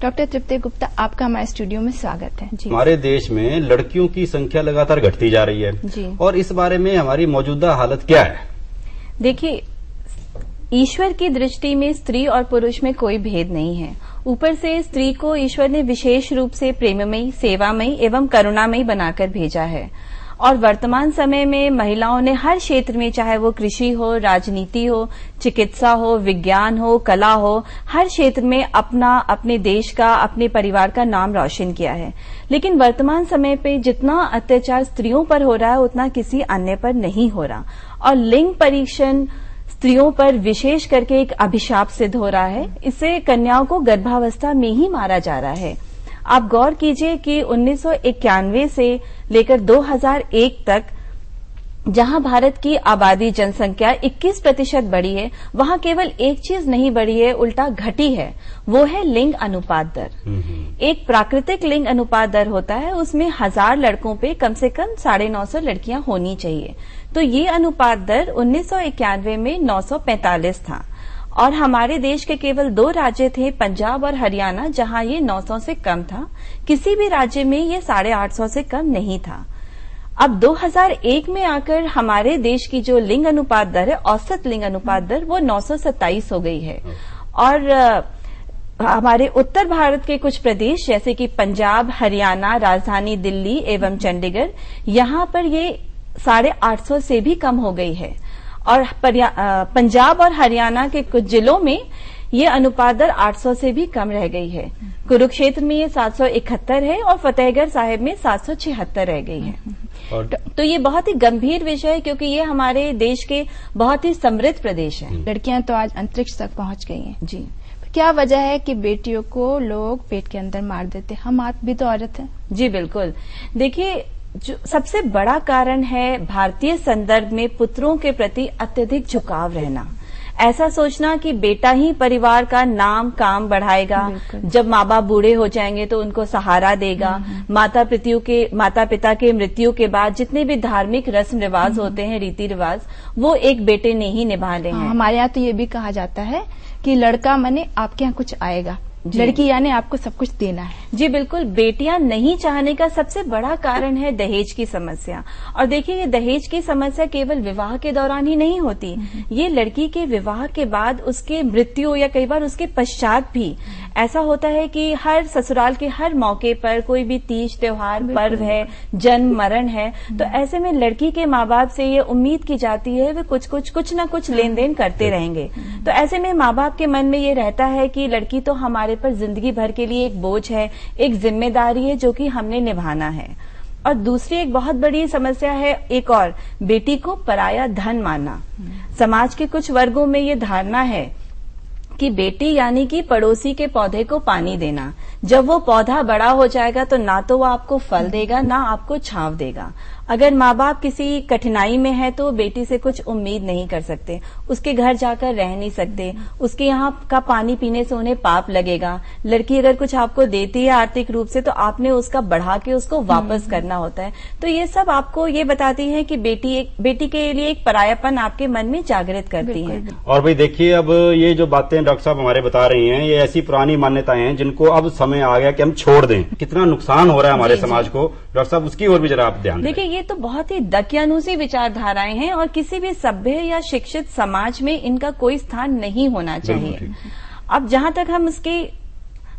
Doctor तृप्ति गुप्ता, आपका हमारे studio में स्वागत है। जी। हमारे देश में लड़कियों की संख्या लगातार घटती जा रही है जी। और इस बारे में हमारी मौजूदा हालत क्या है? देखिए, ईश्वर की दृष्टि में स्त्री और पुरुष में कोई भेद नहीं है। ऊपर से स्त्री को ईश्वर ने विशेष रूप से प्रेममयी, सेवामयी एवं करुणामयी बनाकर भेजा है और वर्तमान समय में महिलाओं ने हर क्षेत्र में, चाहे वो कृषि हो, राजनीति हो, चिकित्सा हो, विज्ञान हो, कला हो, हर क्षेत्र में अपने देश का, अपने परिवार का नाम रोशन किया है। लेकिन वर्तमान समय पे जितना अत्याचार स्त्रियों पर हो रहा है उतना किसी अन्य पर नहीं हो रहा और लिंग परीक्षण स्त्रियों पर विशेष करके एक अभिशाप सिद्ध हो रहा है। इससे कन्याओं को गर्भावस्था में ही मारा जा रहा है। आप गौर कीजिए कि 1991 से लेकर 2001 तक जहां भारत की आबादी जनसंख्या 21% बढ़ी है, वहां केवल एक चीज नहीं बढ़ी है, उल्टा घटी है, वो है लिंग अनुपात दर। एक प्राकृतिक लिंग अनुपात दर होता है, उसमें 1000 लड़कों पे कम से कम 950 लड़कियां होनी चाहिए। तो ये अनुपात दर 1991 में 945 था और हमारे देश के केवल 2 राज्य थे, पंजाब और हरियाणा, जहां ये 900 से कम था। किसी भी राज्य में ये 850 से कम नहीं था। अब 2001 में आकर हमारे देश की जो लिंग अनुपात दर है, औसत लिंग अनुपात दर, वो 927 हो गई है। और हमारे उत्तर भारत के कुछ प्रदेश जैसे कि पंजाब, हरियाणा, राजधानी दिल्ली एवं चंडीगढ़, यहां पर ये 850 से भी कम हो गई है। और पंजाब और हरियाणा के कुछ जिलों में ये अनुपात दर 800 से भी कम रह गई है। कुरुक्षेत्र में ये 771 है और फतेहगढ़ साहिब में 776 रह गई है। तो ये बहुत ही गंभीर विषय है क्योंकि ये हमारे देश के बहुत ही समृद्ध प्रदेश है। लड़कियां तो आज अंतरिक्ष तक पहुंच गई हैं। जी। क्या वजह है कि बेटियों को लोग पेट के अंदर मार देते? हम आप भी तो औरत हैं। जी बिल्कुल। देखिए, जो सबसे बड़ा कारण है भारतीय संदर्भ में पुत्रों के प्रति अत्यधिक झुकाव रहना। ऐसा सोचना कि बेटा ही परिवार का नाम काम बढ़ाएगा, जब माँ बाप बूढ़े हो जाएंगे तो उनको सहारा देगा। माता पिता के मृत्यु के बाद जितने भी धार्मिक रस्म रिवाज होते हैं, रीति रिवाज, वो एक बेटे ने ही निभाने हैं। हमारे यहाँ तो ये भी कहा जाता है कि लड़का मने आपके यहाँ कुछ आएगा, लड़की यानी आपको सब कुछ देना है। जी बिल्कुल। बेटियां नहीं चाहने का सबसे बड़ा कारण है दहेज की समस्या। और देखिए, ये दहेज की समस्या केवल विवाह के दौरान ही नहीं होती, ये लड़की के विवाह के बाद, उसके मृत्यु या कई बार उसके पश्चात भी ऐसा होता है कि हर ससुराल के हर मौके पर कोई भी तीज त्योहार, पर्व है, जन्म मरण है, तो ऐसे में लड़की के माँ बाप से ये उम्मीद की जाती है वे कुछ न कुछ लेन देन करते रहेंगे। तो ऐसे में माँ बाप के मन में ये रहता है कि लड़की तो हमारे पर जिंदगी भर के लिए एक बोझ है, एक जिम्मेदारी है जो कि हमने निभाना है। और दूसरी एक बहुत बड़ी समस्या है एक और, बेटी को पराया धन मानना। समाज के कुछ वर्गों में ये धारणा है कि बेटी यानी कि पड़ोसी के पौधे को पानी देना। जब वो पौधा बड़ा हो जाएगा तो ना तो वो आपको फल देगा, ना आपको छांव देगा। अगर माँ बाप किसी कठिनाई में है तो बेटी से कुछ उम्मीद नहीं कर सकते, उसके घर जाकर रह नहीं सकते, उसके यहाँ का पानी पीने से उन्हें पाप लगेगा। लड़की अगर कुछ आपको देती है आर्थिक रूप से तो आपने उसका बढ़ा के उसको वापस करना होता है। तो ये सब आपको ये बताती है कि बेटी के लिए एक परायापन आपके मन में जागृत करती है। और भाई देखिए, अब ये जो बातें डॉक्टर साहब हमारे बता रही हैं, ये ऐसी पुरानी मान्यताएं हैं जिनको अब समय आ गया कि हम छोड़ दें। कितना नुकसान हो रहा है हमारे समाज को, डॉक्टर साहब उसकी ओर भी जरा आप ध्यान दें। देखिए, ये तो बहुत ही दकियानूसी विचारधाराएं हैं और किसी भी सभ्य या शिक्षित समाज में इनका कोई स्थान नहीं होना चाहिए। अब जहां तक हम इसकी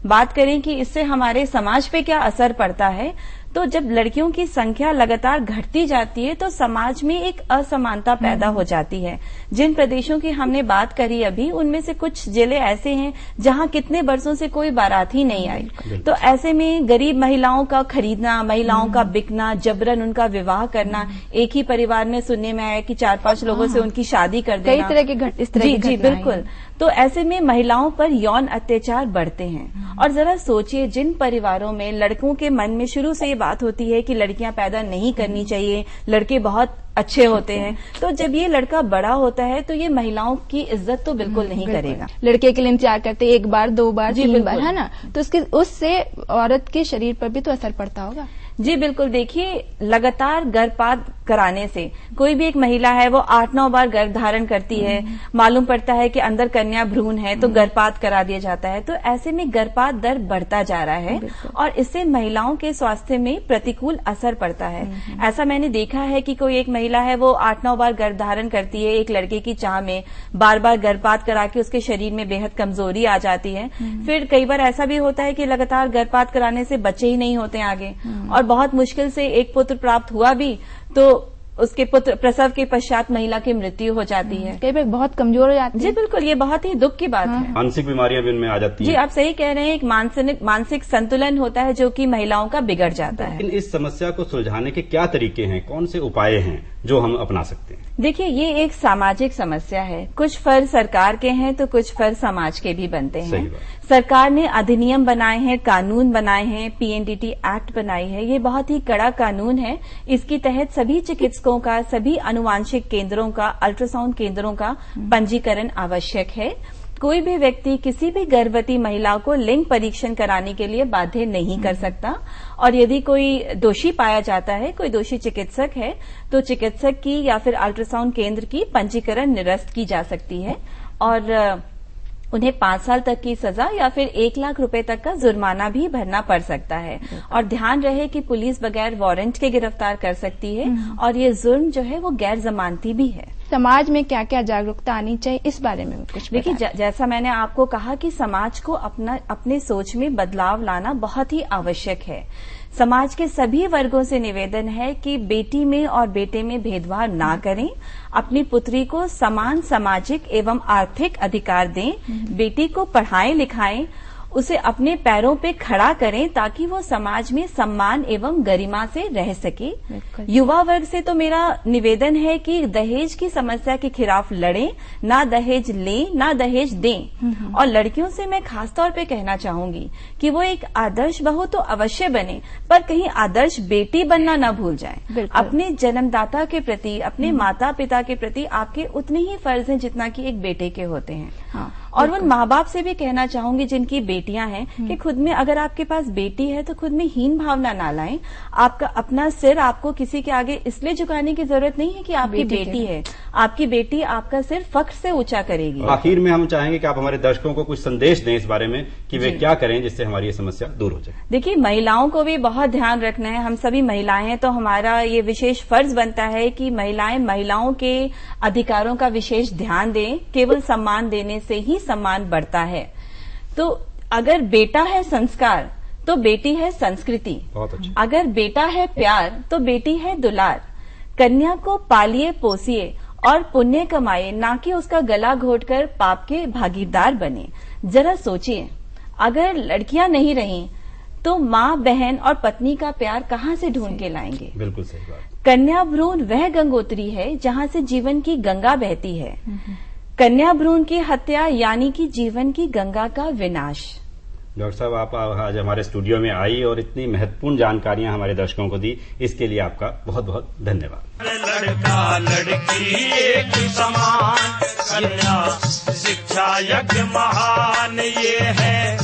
बात करें कि इससे हमारे समाज पे क्या असर पड़ता है, तो जब लड़कियों की संख्या लगातार घटती जाती है तो समाज में एक असमानता पैदा हो जाती है। जिन प्रदेशों की हमने बात करी अभी, उनमें से कुछ जिले ऐसे हैं जहां कितने वर्षों से कोई बारात ही नहीं आई। तो ऐसे में गरीब महिलाओं का खरीदना, महिलाओं का बिकना, जबरन उनका विवाह करना, एक ही परिवार में सुनने में आया कि 4-5 लोगों से उनकी शादी कर देना, कई तरह के इस तरह जी बिल्कुल। तो ऐसे में महिलाओं पर यौन अत्याचार बढ़ते हैं। और जरा सोचिए, जिन परिवारों में लड़कों के मन में शुरू से ये बात होती है कि लड़कियां पैदा नहीं करनी चाहिए, लड़के बहुत अच्छे होते हैं, तो जब ये लड़का बड़ा होता है तो ये महिलाओं की इज्जत तो बिल्कुल नहीं करेगा। लड़के के लिए इंतजार करते 1 बार 2 बार 3 बार, है ना, तो उससे औरत के शरीर पर भी तो असर पड़ता होगा। जी बिल्कुल, देखिए लगातार गर्भपात कराने से कोई भी एक महिला है वो 8-9 बार गर्भ धारण करती है, मालूम पड़ता है कि अंदर कन्या भ्रूण है तो गर्भपात करा दिया जाता है, तो ऐसे में गर्भपात दर बढ़ता जा रहा है और इससे महिलाओं के स्वास्थ्य में प्रतिकूल असर पड़ता है। ऐसा मैंने देखा है कि कोई एक महिला है वो 8-9 बार गर्भ धारण करती है एक लड़के की चाह में, बार बार गर्भपात करा के उसके शरीर में बेहद कमजोरी आ जाती है। फिर कई बार ऐसा भी होता है कि लगातार गर्भपात कराने से बच्चे ही नहीं होते आगे और बहुत मुश्किल से एक पुत्र प्राप्त हुआ भी तो उसके पुत्र प्रसव के पश्चात महिला की मृत्यु हो जाती है, कई बार बहुत कमजोर हो जाती है। जी बिल्कुल, ये बहुत ही दुख की बात है। मानसिक बीमारियां भी उनमें आ जाती हैं। जी आप सही कह रहे हैं, एक मानसिक संतुलन होता है जो कि महिलाओं का बिगड़ जाता है। लेकिन इस समस्या को सुलझाने के क्या तरीके हैं, कौन से उपाय हैं जो हम अपना सकते हैं? देखिए, ये एक सामाजिक समस्या है, कुछ फर्ज सरकार के हैं तो कुछ फर्ज समाज के भी बनते हैं। सरकार ने अधिनियम बनाए हैं, कानून बनाए हैं, पीएनडीटी एक्ट बनाई है, ये बहुत ही कड़ा कानून है। इसके तहत सभी चिकित्सकों का, सभी आनुवांशिक केंद्रों का, अल्ट्रासाउंड केंद्रों का पंजीकरण आवश्यक है। कोई भी व्यक्ति किसी भी गर्भवती महिला को लिंग परीक्षण कराने के लिए बाध्य नहीं कर सकता और यदि कोई दोषी पाया जाता है, कोई दोषी चिकित्सक है, तो चिकित्सक की या फिर अल्ट्रासाउंड केंद्र की पंजीकरण निरस्त की जा सकती है और उन्हें 5 साल तक की सजा या फिर 1 लाख रुपए तक का जुर्माना भी भरना पड़ सकता है। और ध्यान रहे कि पुलिस बगैर वारंट के गिरफ्तार कर सकती है और ये जुर्म जो है वो गैर जमानती भी है। समाज में क्या क्या जागरूकता आनी चाहिए, इस बारे में कुछ देखिए, जैसा मैंने आपको कहा कि समाज को अपने सोच में बदलाव लाना बहुत ही आवश्यक है। समाज के सभी वर्गों से निवेदन है कि बेटी में और बेटे में भेदभाव ना करें, अपनी पुत्री को समान सामाजिक एवं आर्थिक अधिकार दें, बेटी को पढ़ाएं लिखाएं, उसे अपने पैरों पे खड़ा करें ताकि वो समाज में सम्मान एवं गरिमा से रह सके। युवा वर्ग से तो मेरा निवेदन है कि दहेज की समस्या के खिलाफ लड़ें, ना दहेज लें ना दहेज दें। और लड़कियों से मैं खासतौर पे कहना चाहूंगी कि वो एक आदर्श बहू तो अवश्य बने, पर कहीं आदर्श बेटी बनना ना भूल जाएं। अपने जन्मदाता के प्रति, अपने माता पिता के प्रति आपके उतने ही फर्ज हैं जितना कि एक बेटे के होते हैं। और उन माँ बाप से भी कहना चाहूंगी जिनकी बेटियां हैं कि खुद में, अगर आपके पास बेटी है तो खुद में हीन भावना ना लाएं। आपका अपना सिर आपको किसी के आगे इसलिए झुकाने की जरूरत नहीं है कि आपकी बेटी है। आपकी बेटी आपका सिर फख्र से ऊंचा करेगी। आखिर में हम चाहेंगे कि आप हमारे दर्शकों को कुछ संदेश दें इस बारे में कि वे क्या करें जिससे हमारी ये समस्या दूर हो जाए। देखिए, महिलाओं को भी बहुत ध्यान रखना है। हम सभी महिलाएं हैं तो हमारा ये विशेष फर्ज बनता है कि महिलाओं के अधिकारों का विशेष ध्यान दें। केवल सम्मान देने से ही सम्मान बढ़ता है। तो अगर बेटा है संस्कार तो बेटी है संस्कृति। बहुत अच्छा। अगर बेटा है प्यार तो बेटी है दुलार। कन्या को पालिए पोसिए और पुण्य कमाए, ना कि उसका गला घोटकर पाप के भागीदार बने। जरा सोचिए, अगर लड़कियां नहीं रहीं तो माँ, बहन और पत्नी का प्यार कहाँ से ढूंढ के लाएंगे? बिल्कुल सही बात। कन्या भ्रूण वह गंगोत्री है जहाँ से जीवन की गंगा बहती है। कन्या भ्रूण की हत्या यानी कि जीवन की गंगा का विनाश। डॉक्टर साहब, आप आज हमारे स्टूडियो में आई और इतनी महत्वपूर्ण जानकारियां हमारे दर्शकों को दी, इसके लिए आपका बहुत बहुत धन्यवाद। लड़का लड़की एक समान, कन्या शिक्षा यज्ञ महान ये है।